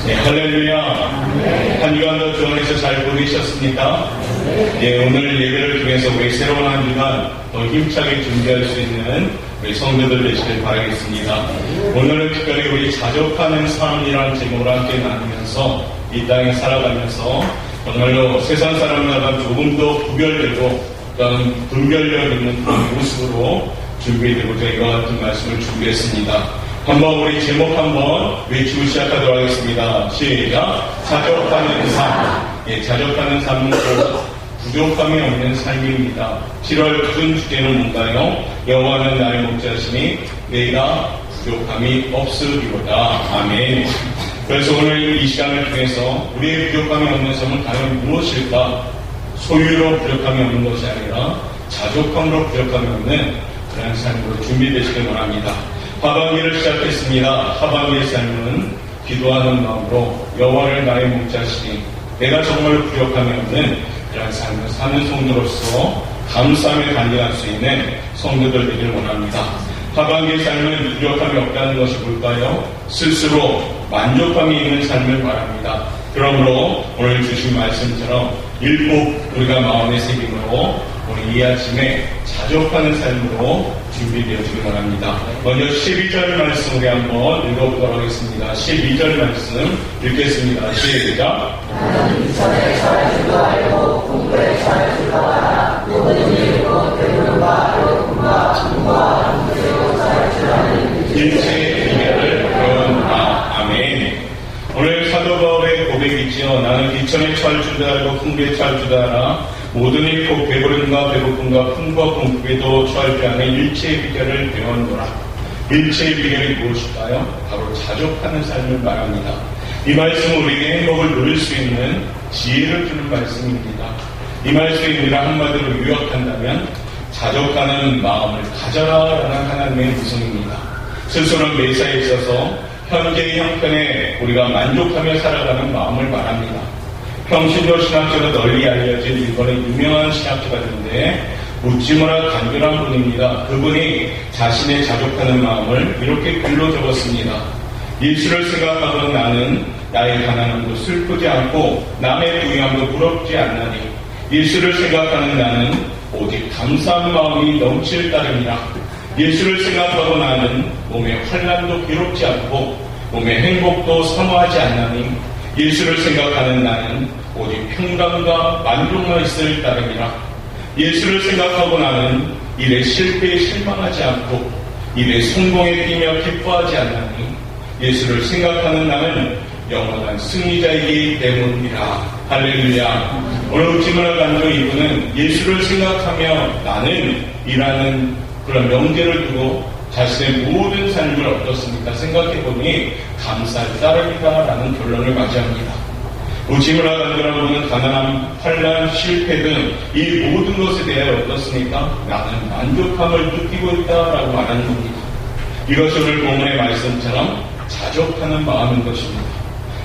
네, 할렐루야. 한 주간도 주 안에서 잘 보내셨습니까? 네, 오늘 예배를 통해서 우리 새로운 한 주간 더 힘차게 준비할 수 있는 우리 성도들 되시길 바라겠습니다. 오늘은 특별히 우리 자족하는 삶이라는 제목으로 함께 나누면서 이 땅에 살아가면서 정말로 세상 사람들과 조금 더 구별되고 어떤 분별력 있는 그런 모습으로 준비되고자 이와 같은 말씀을 준비했습니다. 한번 우리 제목 한번 외치고 시작하도록 하겠습니다. 시작. 자족하는 삶. 예, 자족하는 삶은 부족함이 없는 삶입니다. 7월 큰 주제는 뭔가요? 여호와는 나의 목자시니 내가 부족함이 없으리로다. 아멘. 그래서 오늘 이 시간을 통해서 우리의 부족함이 없는 삶은 과연 무엇일까? 소유로 부족함이 없는 것이 아니라 자족함으로 부족함이 없는 그런 삶으로 준비되시길 원합니다. 하반기를 시작했습니다. 하반기의 삶은 기도하는 마음으로 여호와를 나의 목자시니 내가 정말 부족함이 없는 그런 삶을 사는 성도로서 감사함에 간직할 수 있는 성도들 되기를 원합니다. 하반기의 삶은 부족함이 없다는 것이 뭘까요? 스스로 만족함이 있는 삶을 바랍니다. 그러므로 오늘 주신 말씀처럼 일곱 우리가 마음의 새김으로 오늘 이 아침에 자족하는 삶으로 준비되어지길 바랍니다. 먼저 12절 말씀 우리 한번 읽어보도록 하겠습니다. 12절 말씀 읽겠습니다. 시작. 나는 이천에 잘 줄도 알고 공부에 잘 줄도 알아. 모든 일이고 배우는과 배우는과 공부와 공부로 잘 줄 아는 일체의 비결을 배웠노라. 아멘. 오늘 사도 바울의 고백이지요. 나는 기천에 처할 줄도 알고 풍부에 처할 줄도 알아. 모든 일 곧 배부름과 배고픔과 풍부와 공급에도 처할 줄 아는 일체의 비결을 배웠노라. 일체의 비결이 무엇일까요? 바로 자족하는 삶을 말합니다. 이 말씀은 우리에게 행복을 누릴 수 있는 지혜를 주는 말씀입니다. 이 말씀이 우리를 한마디로 요약한다면 자족하는 마음을 가져라라는 하나님의 구성입니다. 스스로 매사에 있어서 현재의 형편에 우리가 만족하며 살아가는 마음을 말합니다. 평신도 신학자로 널리 알려진 일본의 유명한 신학자가있는데 묻지마라 간결한 분입니다. 그분이 자신의 자족하는 마음을 이렇게 글로 적었습니다. 예수를 생각하던 나는 나의 가난함도 슬프지 않고 남의 부유함도 부럽지 않나니 예수를 생각하는 나는 오직 감사한 마음이 넘칠 따름이라. 예수를 생각하고 나는 몸의 환난도 괴롭지 않고 몸의 행복도 사모하지 않나니 예수를 생각하는 나는 오직 평강과 만족만 있을 따름이라. 예수를 생각하고 나는 일의 실패에 실망하지 않고 일의 성공에 뛰며 기뻐하지 않나니 예수를 생각하는 나는 영원한 승리자이기 때문이라. 할렐루야. 오늘 지문을 간주 이분은 예수를 생각하며 나는 이라는 그런 명제를 두고 자신의 모든 삶을 어떻습니까? 생각해보니 감사할 따름이다라는 결론을 맞이합니다. 우지무라 간주라는 분은 가난함, 환난, 실패 등 이 모든 것에 대하여 어떻습니까? 나는 만족함을 느끼고 있다라고 말하는 겁니다. 이것이 오늘 본문의 말씀처럼 자족하는 마음인 것입니다.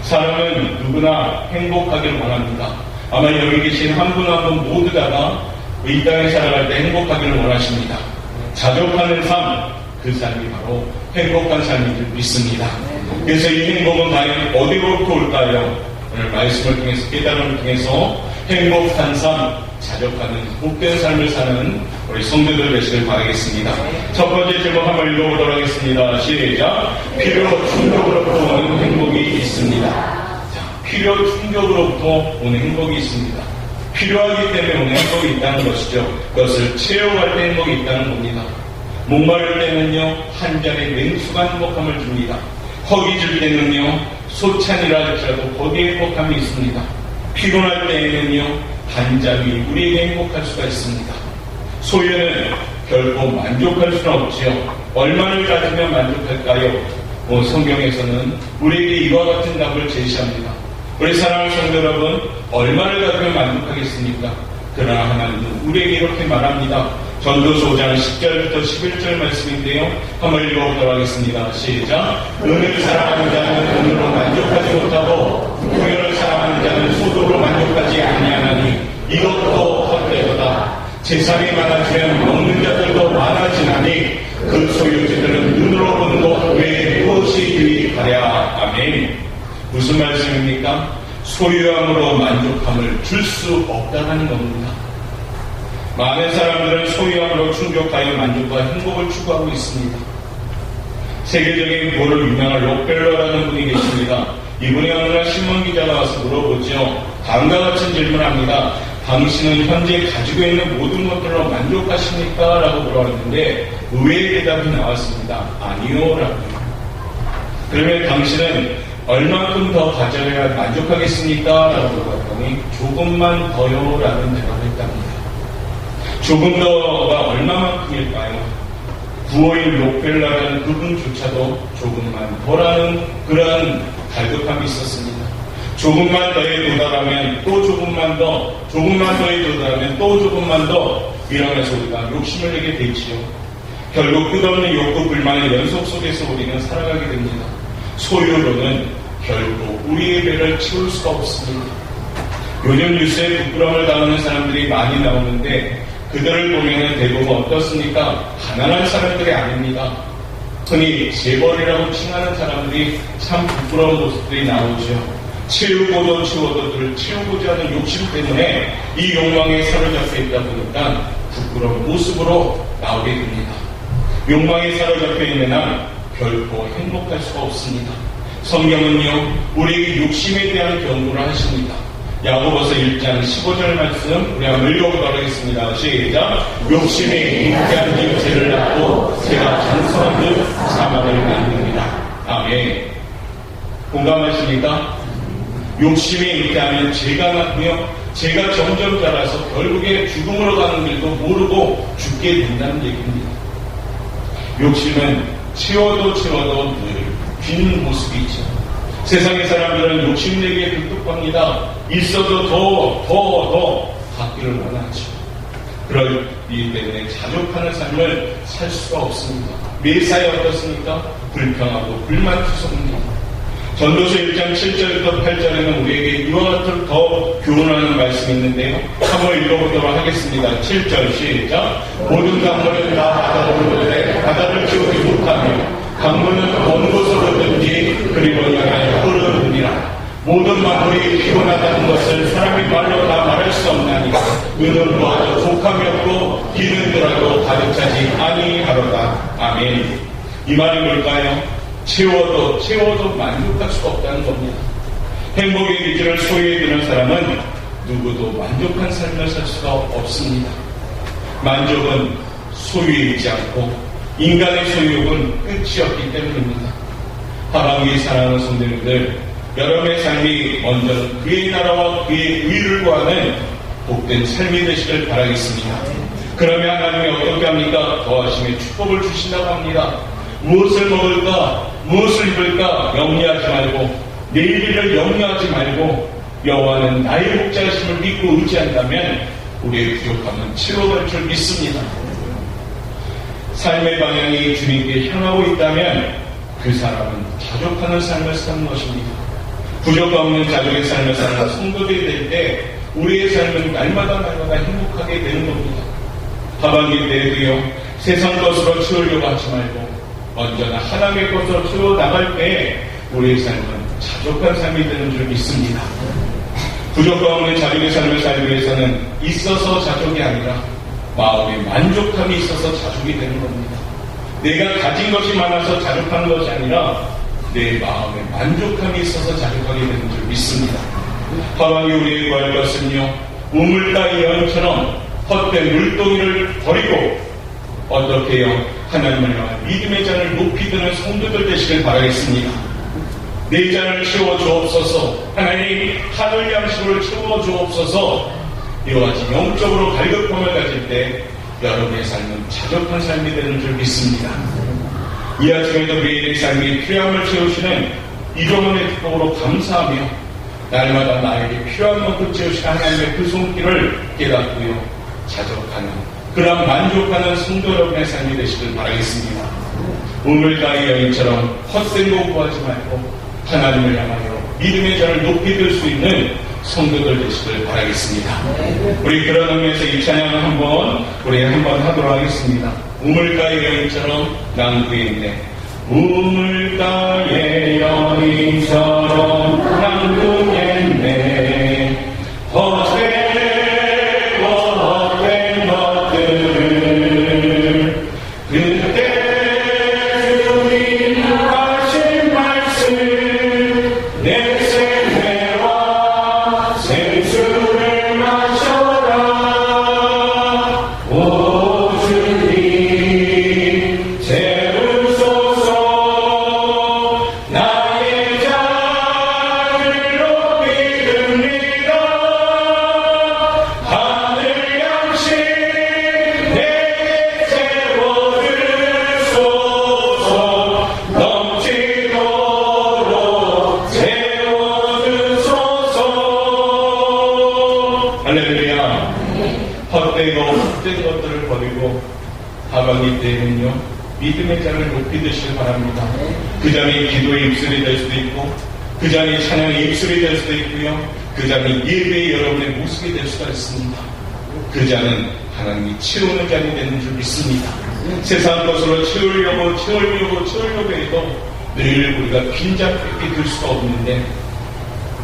사람은 누구나 행복하기를 원합니다. 아마 여기 계신 한 분 한 분 모두 다가 이 땅에 살아갈 때 행복하기를 원하십니다. 자족하는 삶, 그 삶이 바로 행복한 삶인 줄 믿습니다. 그래서 이 행복은 과연 어디로부터 올까요? 오늘 말씀을 통해서 깨달음을 통해서 행복한 삶, 자족하는 복된 삶을 사는 우리 성도들 되시길 바라겠습니다. 첫 번째 제목 한번 읽어보도록 하겠습니다. 시작. 필요 충족으로부터 오는 행복이 있습니다. 자, 필요 충족으로부터 오는 행복이 있습니다. 필요하기 때문에 오는 행복이 있다는 것이죠. 그것을 채워갈 때 행복이 있다는 겁니다. 목마를 때는요, 한 잔의 냉수가 행복함을 줍니다. 허기질 때는요, 소찬이라 할지라도 거기에 행복함이 있습니다. 피곤할 때에는요, 한 잔이 우리에게 행복할 수가 있습니다. 소유는 결코 만족할 수는 없지요. 얼마를 가지면 만족할까요? 성경에서는 우리에게 이와 같은 답을 제시합니다. 우리 사랑하는 성도 여러분, 얼마를 가지면 만족하겠습니까? 그러나 하나님은 우리에게 이렇게 말합니다. 전도서 5장 10절부터 11절 말씀인데요. 한번 읽어보도록 하겠습니다. 시작. 은혜를 사랑하는 자는 돈으로 만족하지 못하고 부여를 사랑하는 자는 소득으로 만족하지 아니하나니 이것도 헛되도다. 재산이 많아지면 먹는 자들도 많아지나니 그 소유주들은 눈으로 보는 것 외에 무엇이 유익하랴. 아멘. 무슨 말씀입니까? 소유함으로 만족함을 줄 수 없다는 겁니다. 많은 사람들은 소유함으로 충족하여 만족과 행복을 추구하고 있습니다. 세계적인 고를 유명한 록펠러라는 분이 계십니다. 이분이 어느 날 신문기자가 와서 물어보죠. 다음과 같은 질문을 합니다. 당신은 현재 가지고 있는 모든 것들로 만족하십니까? 라고 물어봤는데 의외의 대답이 나왔습니다. 아니요 라고. 그러면 당신은 얼만큼 더 가져야 만족하겠습니까? 라고 물어봤더니 조금만 더요 라는 대답을 했답니다. 조금 더가 얼마만큼일까요? 951 록펠러라는 그분조차도 조금만 더라는 그러한 갈급함이 있었습니다. 조금만 더에 도달하면 또 조금만 더, 조금만 더에 도달하면 또 조금만 더 이러면서 우리가 욕심을 내게 되지요. 결국 끝없는 욕구 불만의 연속 속에서 우리는 살아가게 됩니다. 소유로는 결코 우리의 배를 채울 수가 없습니다. 요즘 뉴스에 부끄러움을 당하는 사람들이 많이 나오는데 그들을 보면 대부분 어떻습니까? 가난한 사람들이 아닙니다. 흔히 재벌이라고 칭하는 사람들이 참 부끄러운 모습들이 나오죠. 채우고도 채워도 채우고자 하는 욕심 때문에 이 욕망에 사로잡혀 있다 보니까 부끄러운 모습으로 나오게 됩니다. 욕망에 사로잡혀 있는 한 결코 행복할 수가 없습니다. 성경은요, 우리에게 욕심에 대한 경고를 하십니다. 야고보서 1장 15절 말씀 우리 한번 읽어보도록 하겠습니다. 시작. 욕심이 잉태한 즉 죄를 낳고 죄가 장성한 즉 사망을 낳습니다. 아멘. 공감하십니까? 욕심이 잉태하면 죄가 낳고요. 죄가 점점 자라서 결국에 죽음으로 가는 길도 모르고 죽게 된다는 얘기입니다. 욕심은 채워도 늘 빈 모습이 있죠. 세상의 사람들은 욕심내기에 득득합니다. 있어도 더 갖기를 원하죠. 그렇기 때문에 자족하는 삶을 살 수가 없습니다. 매사에 어떻습니까? 불평하고 불만투성입니다. 전도서 1장 7절부터 8절에는 우리에게 이와 같은 더 교훈하는 말씀이 있는데요. 한번 읽어보도록 하겠습니다. 7절 시작. 모든 강물은 다 바다로 흐르되 바다를 채우지 못하며 강물은 어느 곳으로든지 그리고 향하여 흐르느니라. 모든 만물이 피곤하다는 것을 사람이 말로 다 말할 수 없나니 눈은 보아도 족함이 없고 귀는 들어도 가득 차지 아니하로다. 아멘. 이 말이 뭘까요? 채워도 만족할 수가 없다는 겁니다. 행복의 기준을 소유해 두는 사람은 누구도 만족한 삶을 살 수가 없습니다. 만족은 소유에 있지 않고 인간의 소유욕은 끝이 없기 때문입니다. 하반기에 사랑하는 성도님들, 여러분의 삶이 먼저는 그의 나라와 그의 의를 구하는 복된 삶이 되시길 바라겠습니다. 그러면 하나님이 어떻게 합니까? 더하심의 축복을 주신다고 합니다. 무엇을 먹을까? 무엇을 입을까? 염려하지 말고 내일 일을 염려하지 말고 여호와는 나의 목자심을 믿고 의지한다면 우리의 부족함은 채워갈 줄 믿습니다. 삶의 방향이 주님께 향하고 있다면 그 사람은 자족하는 삶을 사는 것입니다. 부족함 없는 자족의 삶을 사는 성도들이 될 때 우리의 삶은 날마다 행복하게 되는 겁니다. 하반기 때에도요, 세상 것으로 채우려고 하지 말고 언제나 하나님의 것으로 채워 나갈 때 우리의 삶은 자족한 삶이 되는 줄 믿습니다. 부족함 없는 자족의 삶을 살기 위해서는 있어서 자족이 아니라 마음에 만족함이 있어서 자족이 되는 겁니다. 내가 가진 것이 많아서 자족하는 것이 아니라 내 마음에 만족함이 있어서 자족하게 되는 줄 믿습니다. 하반기 우리의 구할 것은요, 우물가의 여인처럼 헛된 물동이를 버리고 어떻게 해요? 하나님을 향한 믿음의 잔을 높이 드는 성도들 되시길 바라겠습니다. 내 잔을 채워 주옵소서. 하나님, 하늘 양식으로 채워 주옵소서. 이와 같이 영적으로 갈급함을 가질 때 여러분의 삶은 자족한 삶이 되는 줄 믿습니다. 이 아침에도 매일의 삶이 필요함을 채우시는 이조문의 축복으로 감사하며 날마다 나에게 필요한 만큼 채우시는 하나님의 그 손길을 깨닫고요, 자족하는 그런 만족하는 성도 여러분의 삶이 되시길 바라겠습니다. 우물가의 여인처럼 헛된 거 구하지 말고 하나님을 향하여 믿음의 잔을 높이 들 수 있는 성도들 되시길 바라겠습니다. 우리 그런 의미에서 이 찬양을 한번 하도록 하겠습니다. 우물가의 여인처럼 난 그에 있네. 우물가의 여인처럼 헛되고 헛된 것들을 버리고 하반기 때에는요 믿음의 잔을 높이 드시길 바랍니다. 그 잔이 기도의 입술이 될 수도 있고 그 잔이 찬양의 입술이 될 수도 있고요. 그 잔이 예배의 여러분의 모습이 될 수가 있습니다. 그 잔은 하나님이 채우는 잔이 되는 줄 믿습니다. 세상 것으로 채우려고 해도 늘 우리가 빈잔밖에 들 수가 없는데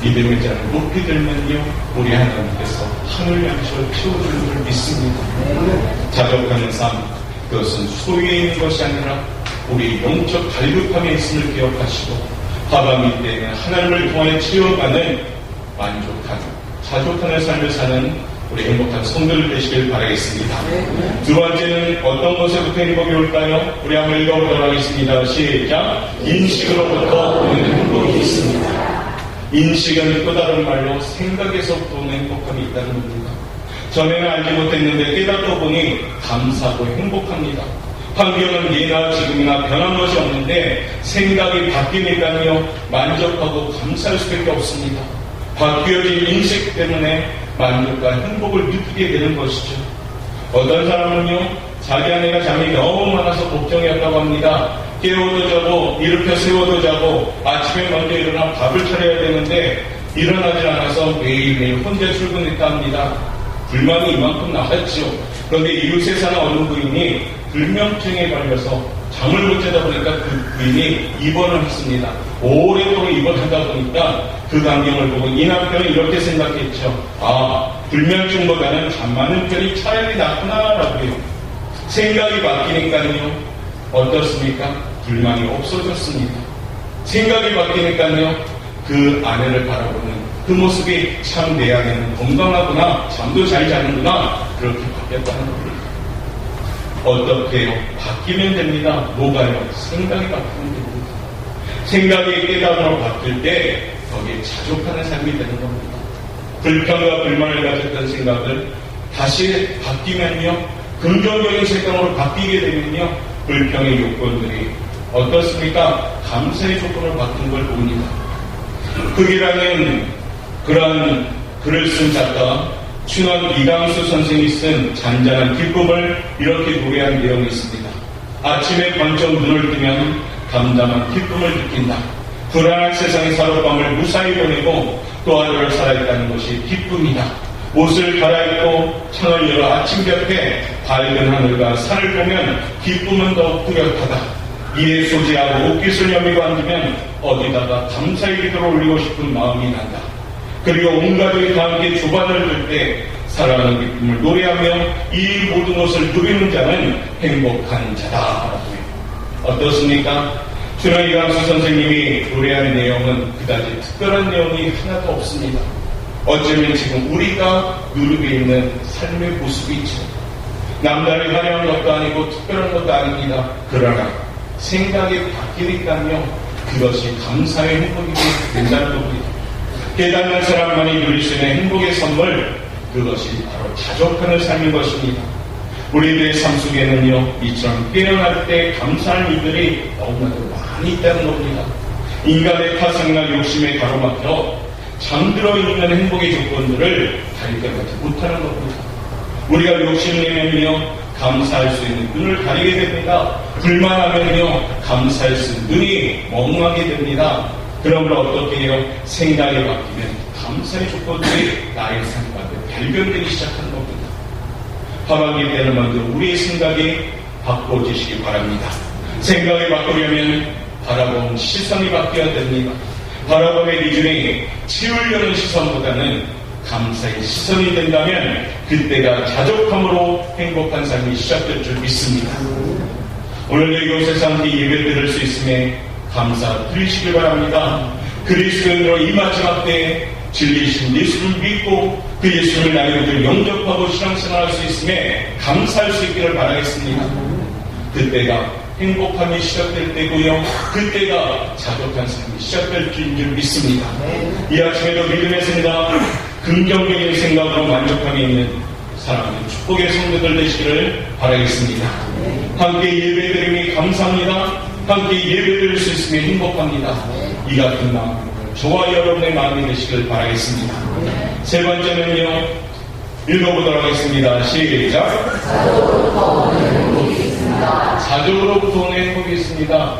믿음의 잔을 높이 들면요 우리 하나님께서 하늘 양식을 채워주는 줄 믿습니다. 자족하는 삶, 그것은 소유에 있는 것이 아니라 우리 영적 갈급함에 있음을 기억하시고 하반기 때에는 하나님을 통해 채워가는 만족한 자족하는 삶을 사는 우리 행복한 성도들 되시길 바라겠습니다. 두 번째는 어떤 것에부터 행복이 올까요? 우리 한번 읽어보도록 하겠습니다. 시작. 인식으로부터 오는 행복이 있습니다. 인식은 또 다른 말로 생각에서부터 오는 행복함이 있다는 겁니다. 전에는 알지 못했는데 깨닫다 보니 감사하고 행복합니다. 환경은 예나 지금이나 변한 것이 없는데 생각이 바뀌니까요 만족하고 감사할 수밖에 없습니다. 바뀌어진 인식 때문에 만족과 행복을 느끼게 되는 것이죠. 어떤 사람은요 자기 아내가 잠이 너무 많아서 걱정이었다고 합니다. 깨워도 자고 일으켜 세워도 자고 아침에 먼저 일어나 밥을 차려야 되는데 일어나지 않아서 매일매일 혼자 출근했다 합니다. 불만이 이만큼 나왔죠. 그런데 이웃에 사는 어느 부인이 불면증에 걸려서 잠을 못 자다 보니까 그 부인이 입원을 했습니다. 오랫동안 입원하다 보니까 그 광경을 보고 이 남편은 이렇게 생각했죠. 아, 불면증보다는 잠 많은 편이 차라리 낫구나라고요. 생각이 바뀌니까요. 어떻습니까? 불만이 없어졌습니다. 생각이 바뀌니까요. 그 아내를 바라보는 그 모습이 참 내 아내는 건강하구나, 잠도 잘 자는구나, 그렇게 바뀌었다는 겁니다. 어떻게 해요? 바뀌면 됩니다. 뭐가요? 생각이 바뀌면 됩니다. 생각이 깨달음으로 바뀔 때 거기에 자족하는 삶이 되는 겁니다. 불평과 불만을 가졌던 생각을 다시 바뀌면요, 긍정적인 생각으로 바뀌게 되면요, 불평의 요건들이 어떻습니까? 감사의 조건을 바꾼 걸 봅니다. 흑이라는 그런 글을 쓴 작가 춘원 이강수 선생이 쓴 잔잔한 기쁨을 이렇게 노래한 내용이 있습니다. 아침에 번쩍 눈을 뜨면 담담한 기쁨을 느낀다. 불안한 세상의 하룻밤을 무사히 보내고 또 하루를 살아있다는 것이 기쁨이다. 옷을 갈아입고 창을 열어 아침 곁에 밝은 하늘과 산을 보면 기쁨은 더욱 뚜렷하다. 이에 소지하고 옷깃을 여미고 앉으면 어디다가 감사의 기도를 올리고 싶은 마음이 난다. 그리고 온 가족이 다 함께 조반을 들 때 사랑하는 기쁨을 노래하며 이 모든 것을 누리는 자는 행복한 자다라고요. 어떻습니까? 춘원 이강수 선생님이 노래한 내용은 그다지 특별한 내용이 하나도 없습니다. 어쩌면 지금 우리가 누리고 있는 삶의 모습이죠. 남다른 화려한 것도 아니고 특별한 것도 아닙니다. 그러나 생각이 바뀌니까요, 그것이 감사의 행복이 된다는 겁니다. 깨닫는 사람만이 누릴 수 있는 행복의 선물, 그것이 바로 자족하는 삶인 것입니다. 우리들의 삶 속에는요, 이처럼 깨어날 때 감사할 일들이 너무나도 많이 있다는 겁니다. 인간의 타성이나 욕심에 가로막혀 잠들어 있는 행복의 조건들을 발견하지 못하는 겁니다. 우리가 욕심내면요, 감사할 수 있는 눈을 가리게 됩니다. 불만하면요, 감사할 수 있는 눈이 멍하게 됩니다. 그러므로 어떻게 해요? 생각이 바뀌면 감사의 조건들이 나의 삶 가운데 발견되기 시작하는 겁니다. 하반기 때는 먼저 우리의 생각이 바꿔지시기 바랍니다. 생각이 바꾸려면 바라보는 시선이 바뀌어야 됩니다. 바라봄의 기준이 채우려는 시선보다는 감사의 시선이 된다면 그때가 자족함으로 행복한 삶이 시작될 줄 믿습니다. 오늘 이곳에서 함께 예배 드릴 수 있음에 감사드리시길 바랍니다. 그리스도인으로 이 마지막 때에 진리이신 예수를 믿고 그 예수를 나의 모두 영접하고 신앙생활할 수 있음에 감사할 수 있기를 바라겠습니다. 그때가 행복함이 시작될 때고요, 그때가 자족한 삶이 시작될 줄 믿습니다. 이 아침에도 믿음의 생각, 긍정적인 생각으로 만족함이 있는 사랑하는 축복의 성도들 되시기를 바라겠습니다. 함께 예배드림이 감사합니다. 함께 예배드릴 수 있으면 행복합니다. 이 같은 마음, 저와 여러분의 마음이 되시길 바라겠습니다. 세 번째는요, 읽어보도록 하겠습니다. 시작. 자족으로부터 오는 행복이 있습니다.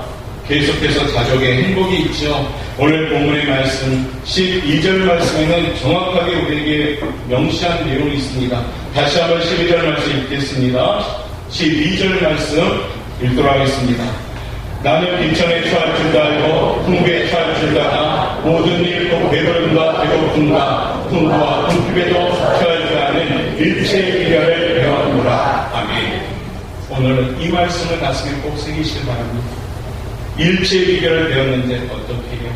계속해서 자족의 행복이 있죠. 오늘 본문의 말씀 12절 말씀에는 정확하게 우리에게 명시한 내용이 있습니다. 다시 한번 12절 말씀 읽겠습니다. 12절 말씀 읽도록 하겠습니다. 나는 비천에 처할 줄도 알고 풍부에 처할 줄도 알아 모든 일 곧 배부름과 배고픔과 풍부와 궁핍에도 처할 줄 아는 일체의 비결을 배웠노라. 아멘. 오늘은 이 말씀을 가슴에 꼭 새기시길 바랍니다. 일체의 비결을 배웠는데 어떻게 해요?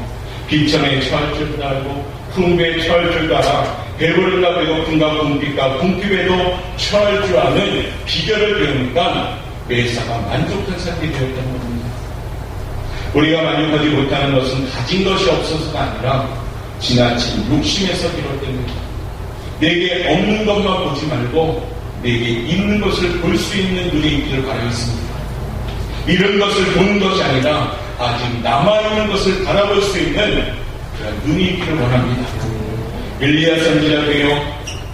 비천에 처할 줄도 알고 풍부에 처할 줄도 알아 배부름과 배고픔과 궁핍과 궁핍에도 처할 줄 아는 비결을 배우니까 매사가 만족한 삶이 되었다는 겁니다. 우리가 만족하지 못하는 것은 가진 것이 없어서가 아니라 지나친 욕심에서 비롯됩니다. 내게 없는 것만 보지 말고 내게 있는 것을 볼 수 있는 눈이 있기를 바라겠습니다. 이런 것을 보는 것이 아니라 아직 남아있는 것을 바라볼 수 있는 그런 눈이 있기를 원합니다. 엘리야 선지자도요,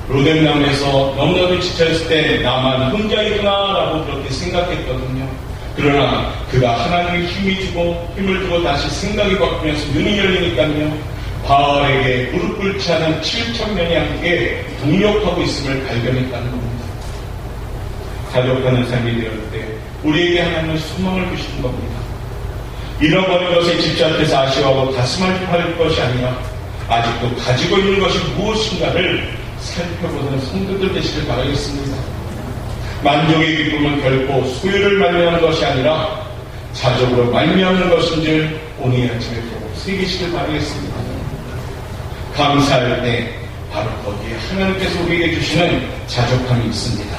로뎀나무에서 너무나도 지쳐있을 때 나만 혼자 있구나라고 그렇게 생각했거든요. 그러나 그가 하나님의 힘을 주고 다시 생각이 바뀌면서 눈이 열리니까요, 바알에게 무릎 꿇지 않은 7,000명이 함께 동력하고 있음을 발견했다는 겁니다. 자족하는 삶이 되었을 때 우리에게 하나님은 소망을 주시는 겁니다. 잃어버린 것에 집착해서 아쉬워하고 가슴 아파할 것이 아니라 아직도 가지고 있는 것이 무엇인가를 살펴보는 성도들 되시길 바라겠습니다. 만족의 기쁨은 결코 소유를 말미암는 것이 아니라 자족으로 말미암는 것인 줄 오늘 아침에 꼭 새기시길 바라겠습니다. 감사할 때 바로 거기에 하나님께서 우리에게 주시는 자족함이 있습니다.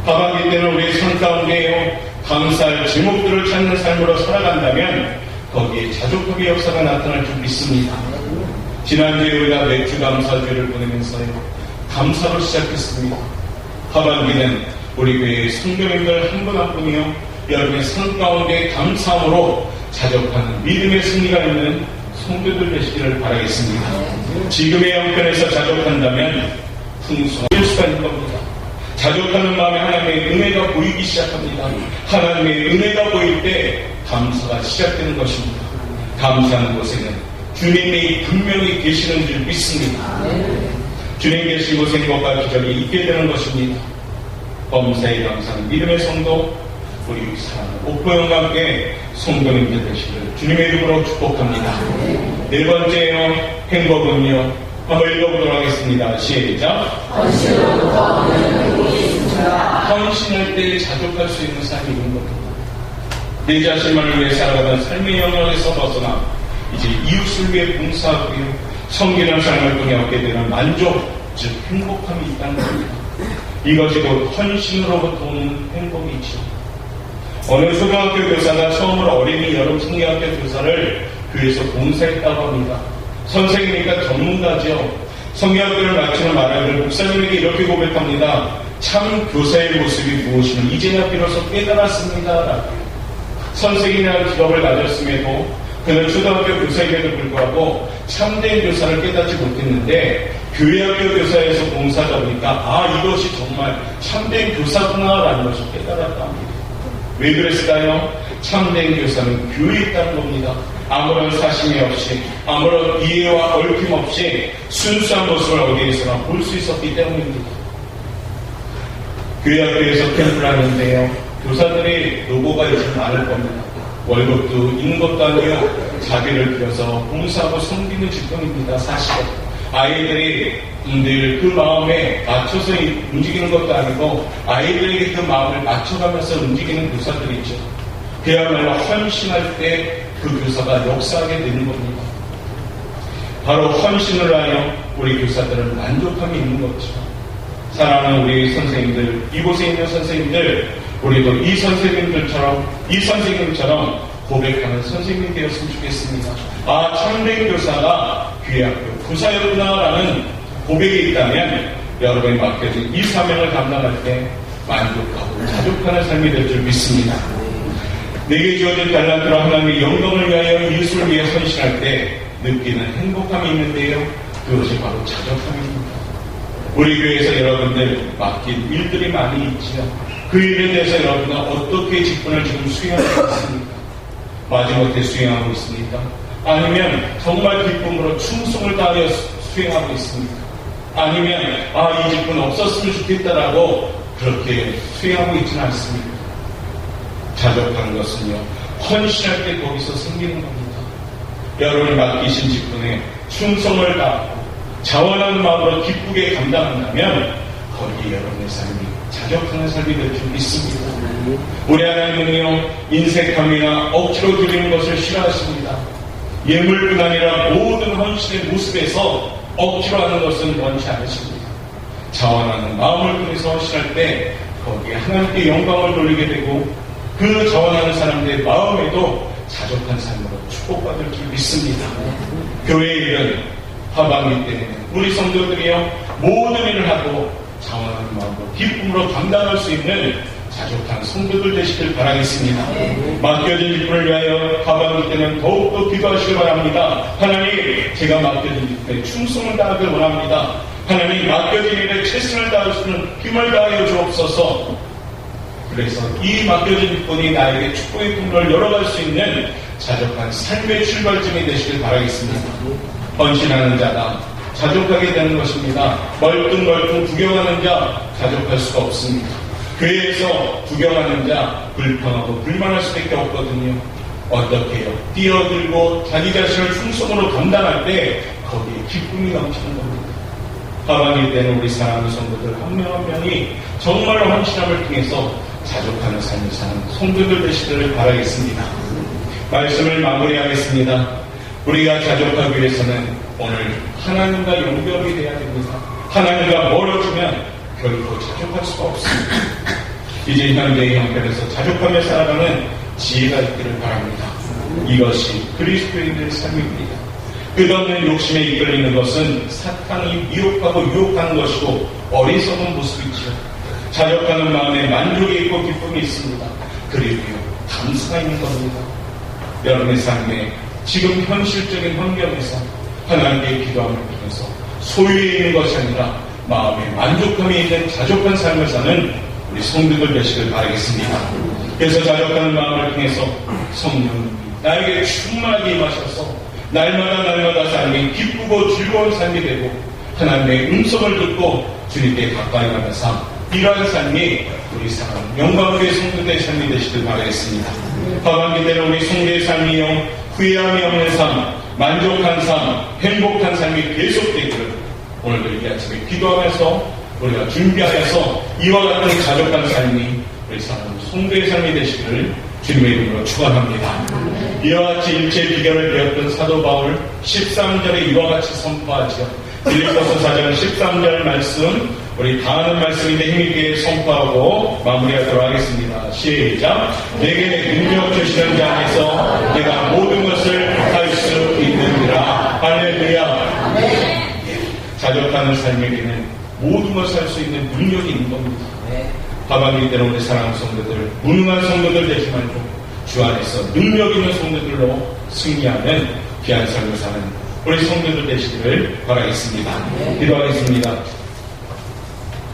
하반기 때는 우리의 삶 가운데에요, 감사할 제목들을 찾는 삶으로 살아간다면 거기에 자족함의 역사가 나타날 줄 믿습니다. 지난주에 우리가 맥주 감사주를 보내면서요, 감사로 시작했습니다. 하반기는 우리 교회의 성도님들 한 분 한 분이요, 여러분의 삶 가운데 감사함으로 자족하는 믿음의 승리가 있는 성도들 되시기를 바라겠습니다. 지금의 형편에서 자족한다면 풍성할 수가 있는 겁니다. 자족하는 마음에 하나님의 은혜가 보이기 시작합니다. 하나님의 은혜가 보일 때 감사가 시작되는 것입니다. 감사하는 곳에는 주님이 분명히 계시는 줄 믿습니다. 주님 계신 곳에 행복과 기적이 있게 되는 것입니다. 범사에 감사하는 믿음의 성도, 우리 사랑하는 옥보영과 함께 성도님들 되시기를 주님의 이름으로 축복합니다. 네 번째요, 행복은요, 한번 읽어보도록 하겠습니다. 시작. 헌신할 때 자족할 수 있는 삶이 있는 겁니다. 내 자신만을 위해 살아가던 삶의 영역에서 벗어나 이제 이웃을 위해 봉사하고요, 섬기는 삶을 통해 얻게 되는 만족, 즉 행복함이 있다는 겁니다. 이것이 곧 헌신으로부터 오는 행복이죠. 어느 초등학교 교사가 처음으로 어린이 여름 성경학교 교사를 교회에서 봉사했다고 합니다. 선생이니까 전문가죠. 성경학교를 마치는 말아들 목사님에게 이렇게 고백합니다. 참 교사의 모습이 무엇이면 이제야 비로소 깨달았습니다. 선생이라는 직업을 가졌음에도 그는 초등학교 교사에게도 불구하고 참된 교사를 깨닫지 못했는데 교회학교 교사에서 봉사하다 보니까 이것이 정말 참된 교사구나라는 것을 깨달았다 합니다. 왜 그랬을까요? 참된 교사는 교회에 있다는 겁니다. 아무런 사심이 없이, 아무런 이해와 얽힘 없이 순수한 모습을 어디에서나 볼 수 있었기 때문입니다. 교회학교에서 캠프를 하는데요, 교사들이 노고가 요즘 많을 겁니다. 월급도 있는 것도 아니요, 자기를 들여서 봉사하고 섬기는 직분입니다. 사실은 아이들이 늘 그 마음에 맞춰서 움직이는 것도 아니고 아이들에게 그 마음을 맞춰가면서 움직이는 교사들이죠. 그야말로 헌신할 때 그 교사가 역사하게 되는 겁니다. 바로 헌신을 하여 우리 교사들은 만족함이 있는 거죠. 사랑하는 우리 선생님들, 이곳에 있는 선생님들, 우리도 이 선생님처럼 고백하는 선생님이 되었으면 좋겠습니다. 참된 교사가 귀학교 교사였구나라는 고백이 있다면 여러분이 맡겨진 이 사명을 감당할 때 만족하고 자족하는 삶이 될 줄 믿습니다. 내게 주어진 달란트로 하나님의 영광을 위하여 이웃을 위해 헌신할 때 느끼는 행복함이 있는데요, 그것이 바로 자족함입니다. 우리 교회에서 여러분들 맡긴 일들이 많이 있지요. 그 일에 대해서 여러분은 어떻게 직분을 지금 수행하고 있습니까? 마지못해 수행하고 있습니까? 아니면 정말 기쁨으로 충성을 다하여 수행하고 있습니까? 아니면 이 직분 없었으면 좋겠다라고 그렇게 수행하고 있지는 않습니까? 자족하는 것은요, 헌신할 때 거기서 생기는 겁니다. 여러분이 맡기신 직분에 충성을 다하고 자원하는 마음으로 기쁘게 감당한다면 거기에 여러분의 삶이 자족하는 삶이 될 줄 믿습니다. 우리 하나님은요, 인색함이나 억지로 드리는 것을 싫어하십니다. 예물뿐 아니라 모든 헌신의 모습에서 억지로 하는 것은 원치 않으십니다. 자원하는 마음을 통해서 헌신할 때 거기에 하나님께 영광을 돌리게 되고 그 자원하는 사람들의 마음에도 자족한 삶으로 축복받을 줄 믿습니다. 교회 일은 하반기 때문에 우리 성도들이요, 모든 일을 하고 자원하는 마음으로 기쁨으로 감당할 수 있는 자족한 성도들 되시길 바라겠습니다. 맡겨진 직분을 위하여 하반기 때는 더욱더 기도하시길 바랍니다. 하나님, 제가 맡겨진 직분에 충성을 다하길 원합니다. 하나님, 맡겨진 일에 최선을 다할 수 있는 힘을 다하여 주옵소서. 그래서 이 맡겨진 직분이 나에게 축복의 통로를 열어갈 수 있는 자족한 삶의 출발점이 되시길 바라겠습니다. 헌신하는 자가 자족하게 되는 것입니다. 멀뚱멀뚱 구경하는 자 자족할 수가 없습니다. 교회에서 구경하는 자 불평하고 불만할 수밖에 없거든요. 어떻게 해요? 뛰어들고 자기 자신을 충성으로 감당할 때 거기에 기쁨이 넘치는 겁니다. 하반기 때는 우리 사랑하는 성도들 한 명 한 명이 정말로 헌신함을 통해서 자족하는 삶을 사는 성도들 되시기를 바라겠습니다. 말씀을 마무리하겠습니다. 우리가 자족하기 위해서는 오늘 하나님과 연결이 돼야 됩니다. 하나님과 멀어지면 결코 자족할 수가 없습니다. 이제 현대의 형편에서 자족하며 살아가는 지혜가 있기를 바랍니다. 이것이 그리스도인들의 삶입니다. 끝없는 욕심에 이끌리는 것은 사탄이 미혹하고 유혹하는 것이고 어리석은 모습이지요. 자족하는 마음에 만족이 있고 기쁨이 있습니다. 그리고 감사가 있는 겁니다. 여러분의 삶에 지금 현실적인 환경에서 하나님께 기도함을 통해서 소유에 있는 것이 아니라 마음에 만족함이 있는 자족한 삶을 사는 우리 성도들 되시길 바라겠습니다. 그래서 자족하는 마음을 통해서 성령님이 나에게 충만하게 임하셔서 날마다 삶이 기쁘고 즐거운 삶이 되고 하나님의 음성을 듣고 주님께 가까이 가는 삶, 이러한 삶이 우리 사랑 영광의 성도들의 삶이 되시길 바라겠습니다. 하반기 때는 우리 성도의 삶이요, 후회함이 없는 삶, 만족한 삶, 행복한 삶이 계속되기를 오늘도 이 아침에 기도하면서 우리가 준비하여서 이와 같은 자족한 삶이 우리 사랑 성도의 삶이 되시기를 주님의 이름으로 축원합니다. 이와 같이 일체 비결을 배웠던 사도 바울 13절에 이와 같이 선포하죠. 빌립보서 4장 13절 말씀, 우리 다 아는 말씀인데 힘있게 선포하고 마무리하도록 하겠습니다. 시작. 내게 능력 주시는 자 안에서 내가 모든 것을 할 수 있느니라. 할렐루야. 자족하는 삶에게는 모든 것을 할 수 있는 능력이 있는 겁니다. 하반기 때는 우리 사랑하는 성도들, 무능한 성도들 되지 말고 주 안에서 능력 있는 성도들로 승리하는 귀한 삶을 사는 우리 성도들 되시기를 바라겠습니다. 기도하겠습니다.